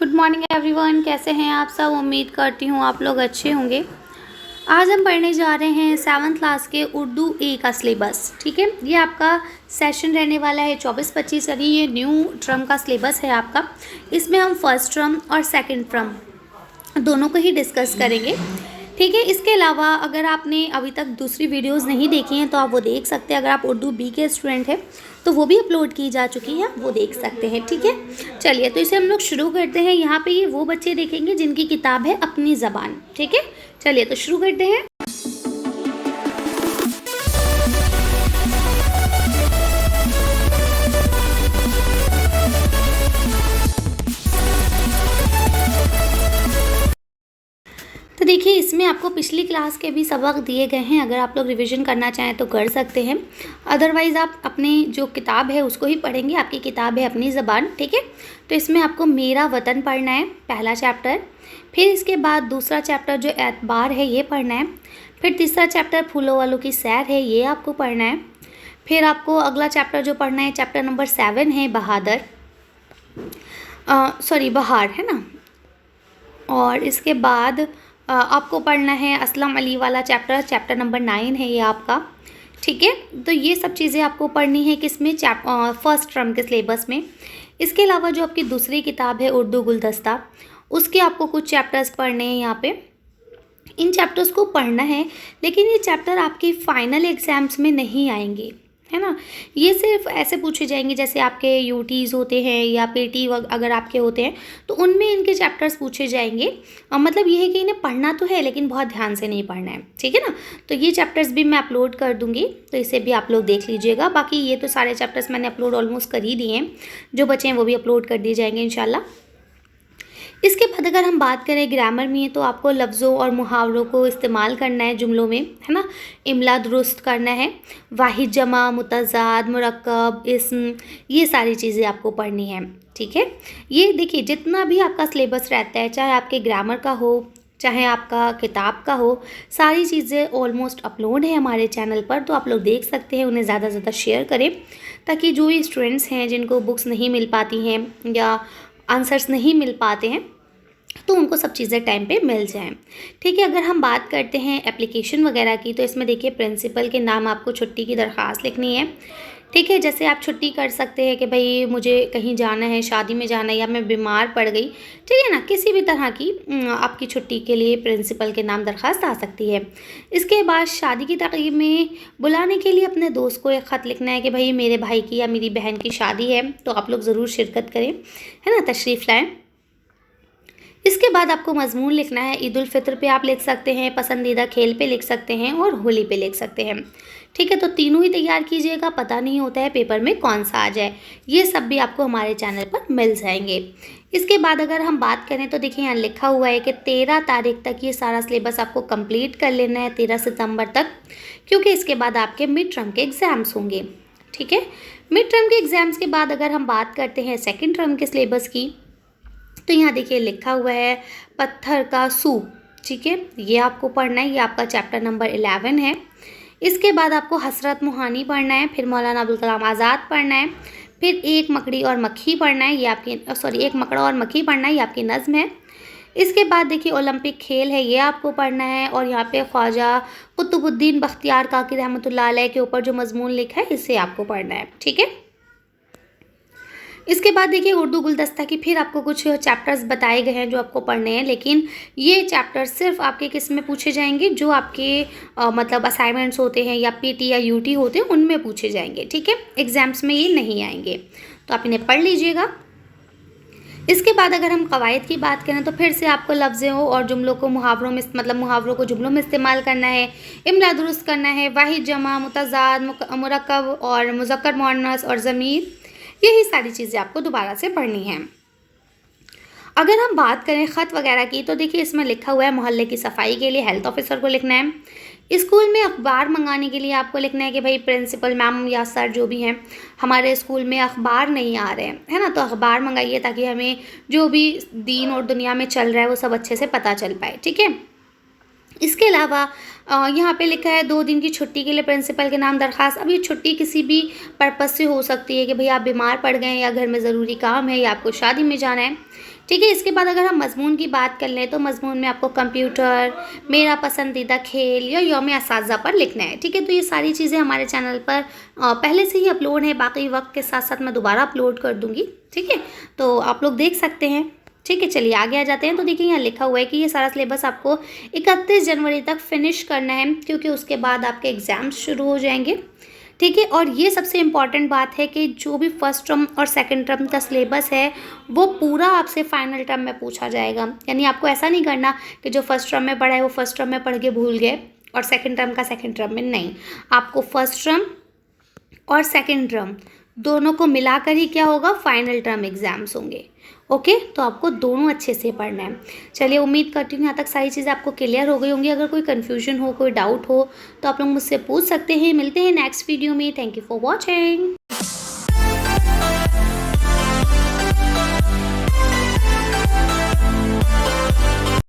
Good morning everyone. कैसे हैं आप सब? उम्मीद करती हूँ आप लोग अच्छे होंगे। आज हम पढ़ने जा रहे हैं 7th क्लास के उर्दू ए का सिलेबस। ठीक है, ये आपका सेशन रहने वाला है 24-25 यानी ये न्यू टर्म का सिलेबस है आपका। इसमें हम फर्स्ट टर्म और सेकंड टर्म दोनों को ही डिस्कस करेंगे। ठीक है, इसके अलावा अगर आपने अभी तक दूसरी वीडियोस नहीं देखी हैं तो आप वो देख सकते हैं। अगर आप उर्दू बी के स्टूडेंट हैं तो वो भी अपलोड की जा चुकी है, वो देख सकते हैं। ठीक है, चलिए तो इसे हम लोग शुरू करते हैं। यहाँ पे ये वो बच्चे देखेंगे जिनकी किताब है अपनी ज़बान। ठीक है, चलिए तो शुरू करते हैं। तो देखिए, इसमें आपको पिछली क्लास के भी सबक दिए गए हैं। अगर आप लोग रिवीजन करना चाहें तो कर सकते हैं, अदरवाइज़ आप अपनी जो किताब है उसको ही पढ़ेंगे। आपकी किताब है अपनी ज़बान। ठीक है, तो इसमें आपको मेरा वतन पढ़ना है, पहला चैप्टर। फिर इसके बाद दूसरा चैप्टर जो एतबार है ये पढ़ना है। फिर तीसरा चैप्टर फूलों वालों की सैर है, ये आपको पढ़ना है। फिर आपको अगला चैप्टर जो पढ़ना है चैप्टर नंबर 7 है बहार है ना। और इसके बाद आपको पढ़ना है असलम अली वाला चैप्टर नंबर 9 है ये आपका। ठीक है, तो ये सब चीज़ें आपको पढ़नी है किसमें, फर्स्ट टर्म के सिलेबस में। इसके अलावा जो आपकी दूसरी किताब है उर्दू गुलदस्ता, उसके आपको कुछ चैप्टर्स पढ़ने हैं यहाँ पे। इन चैप्टर्स को पढ़ना है, लेकिन ये चैप्टर आपके फाइनल एग्ज़ाम्स में नहीं आएंगे, है ना। ये सिर्फ ऐसे पूछे जाएंगे जैसे आपके यूटीज़ होते हैं या पीटी अगर आपके होते हैं तो उनमें इनके चैप्टर्स पूछे जाएंगे। मतलब ये है कि इन्हें पढ़ना तो है लेकिन बहुत ध्यान से नहीं पढ़ना है। ठीक है ना, तो ये चैप्टर्स भी मैं अपलोड कर दूंगी, तो इसे भी आप लोग देख लीजिएगा। बाकी ये तो सारे चैप्टर्स मैंने अपलोड ऑलमोस्ट कर ही दिए हैं, जो बचे हैं वो भी अपलोड कर दिए जाएंगे इंशाल्लाह। इसके बाद अगर हम बात करें ग्रामर में, तो आपको लफ्ज़ों और मुहावरों को इस्तेमाल करना है जुमलों में, है ना। इमला दुरुस्त करना है, वाहिद जमा, मुतज़ाद, मुरक्कब, इस्म, ये सारी चीज़ें आपको पढ़नी है। ठीक है, ये देखिए जितना भी आपका सिलेबस रहता है, चाहे आपके ग्रामर का हो चाहे आपका किताब का हो, सारी चीज़ें ऑलमोस्ट अपलोड है हमारे चैनल पर, तो आप लोग देख सकते हैं। उन्हें ज़्यादा से ज़्यादा शेयर करें ताकि जो भी स्टूडेंट्स हैं जिनको बुक्स नहीं मिल पाती हैं या आंसर्स नहीं मिल पाते हैं तो उनको सब चीज़ें टाइम पे मिल जाएं। ठीक है, अगर हम बात करते हैं एप्लीकेशन वगैरह की, तो इसमें देखिए प्रिंसिपल के नाम आपको छुट्टी की दरख्वास्त लिखनी है। ठीक है, जैसे आप छुट्टी कर सकते हैं कि भाई मुझे कहीं जाना है, शादी में जाना है या मैं बीमार पड़ गई। ठीक है ना, किसी भी तरह की आपकी छुट्टी के लिए प्रिंसिपल के नाम दरख्वास्त आ सकती है। इसके बाद शादी की तकरीब में बुलाने के लिए अपने दोस्त को एक ख़त लिखना है कि भाई मेरे भाई की या मेरी बहन की शादी है, तो आप लोग ज़रूर शिरकत करें, है ना, तशरीफ़ लाएँ। इसके बाद आपको मज़मून लिखना है। ईद उल फित्र पे आप लिख सकते हैं, पसंदीदा खेल पे लिख सकते हैं और होली पे लिख सकते हैं। ठीक है, तो तीनों ही तैयार कीजिएगा, पता नहीं होता है पेपर में कौन सा आ जाए। ये सब भी आपको हमारे चैनल पर मिल जाएंगे। इसके बाद अगर हम बात करें तो देखिए यहाँ लिखा हुआ है कि 13 तारीख तक ये सारा सिलेबस आपको कंप्लीट कर लेना है, 13 सितंबर तक, क्योंकि इसके बाद आपके मिड टर्म के एग्ज़ाम्स होंगे। ठीक है, मिड टर्म के एग्ज़ाम्स के बाद अगर हम बात करते हैं सेकेंड टर्म के सिलेबस की, तो यहाँ देखिए लिखा हुआ है पत्थर का सूप। ठीक है, ये आपको पढ़ना है, ये आपका चैप्टर नंबर 11 है। इसके बाद आपको हसरत मुहानी पढ़ना है, फिर मौलाना अबुल कलाम आज़ाद पढ़ना है, फिर एक मकड़ी और मक्खी पढ़ना है, ये आपकी एक मकड़ा और मक्खी पढ़ना है, ये आपकी नज़्म है। इसके बाद देखिए ओलंपिक खेल है, ये आपको पढ़ना है, और यहाँ पे ख्वाजा कुतुबुद्दीन बख्तियार काकी रहमतुल्लाह अलैह के ऊपर जो मजमून लिखा है इसे आपको पढ़ना है। ठीक है, इसके बाद देखिए उर्दू गुलदस्ता की फिर आपको कुछ चैप्टर्स बताए गए हैं जो आपको पढ़ने हैं, लेकिन ये चैप्टर सिर्फ आपके किस में पूछे जाएंगे, जो आपके मतलब असाइनमेंट्स होते हैं या पीटी या यूटी होते हैं उनमें पूछे जाएंगे। ठीक है, एग्जाम्स में ये नहीं आएंगे, तो आप इन्हें पढ़ लीजिएगा। इसके बाद अगर हम कवायद की बात करें तो फिर से आपको लफ्ज़ों और जुमलों को मुहावरों में, मतलब मुहावरों को जुमलों में इस्तेमाल करना है, इमला दुरुस्त करना है, वाहिद जमा, मुतज़ाद, मुरक्कब और मुज़क्कर मुअन्नस और ज़मीर, यही सारी चीज़ें आपको दोबारा से पढ़नी है। अगर हम बात करें ख़त वगैरह की, तो देखिए इसमें लिखा हुआ है मोहल्ले की सफाई के लिए हेल्थ ऑफिसर को लिखना है। स्कूल में अखबार मंगाने के लिए आपको लिखना है कि भाई प्रिंसिपल मैम या सर जो भी हैं, हमारे स्कूल में अखबार नहीं आ रहे हैं, है ना, तो अखबार मंगाइए ताकि हमें जो भी दीन और दुनिया में चल रहा है वो सब अच्छे से पता चल पाए। ठीक है, इसके अलावा यहाँ पे लिखा है 2 दिन की छुट्टी के लिए प्रिंसिपल के नाम दरख्वास्त। अब ये छुट्टी किसी भी पर्पज़ से हो सकती है कि भाई आप बीमार पड़ गए हैं या घर में ज़रूरी काम है या आपको शादी में जाना है। ठीक है। इसके बाद अगर हम मज़मून की बात कर लें तो मज़मून में आपको कंप्यूटर, मेरा पसंदीदा खेल या यौम असातिज़ा पर लिखना है। ठीक है, तो ये सारी चीज़ें हमारे चैनल पर पहले से ही अपलोड है, बाकी वक्त के साथ साथ मैं दोबारा अपलोड कर दूँगी। ठीक है, तो आप लोग देख सकते हैं। ठीक है, चलिए आगे आ जाते हैं। तो देखिए यहाँ लिखा हुआ है कि ये सारा सिलेबस आपको 31 जनवरी तक फिनिश करना है, क्योंकि उसके बाद आपके एग्ज़ाम्स शुरू हो जाएंगे। ठीक है, और ये सबसे इम्पॉर्टेंट बात है कि जो भी फर्स्ट टर्म और सेकंड टर्म का सिलेबस है वो पूरा आपसे फाइनल टर्म में पूछा जाएगा। यानी आपको ऐसा नहीं करना कि जो फर्स्ट टर्म में पढ़ा है वो फर्स्ट टर्म में पढ़ के भूल गए और सेकंड टर्म का सेकंड टर्म में नहीं। आपको फर्स्ट टर्म और सेकंड टर्म दोनों को मिलाकर ही क्या होगा, फाइनल टर्म एग्ज़ाम्स होंगे। ओके, तो आपको दोनों अच्छे से पढ़ना है। चलिए, उम्मीद करती हूँ यहाँ तक सारी चीज़ें आपको क्लियर हो गई होंगी। अगर कोई कन्फ्यूजन हो, कोई डाउट हो तो आप लोग मुझसे पूछ सकते हैं। मिलते हैं नेक्स्ट वीडियो में। Thank you for watching.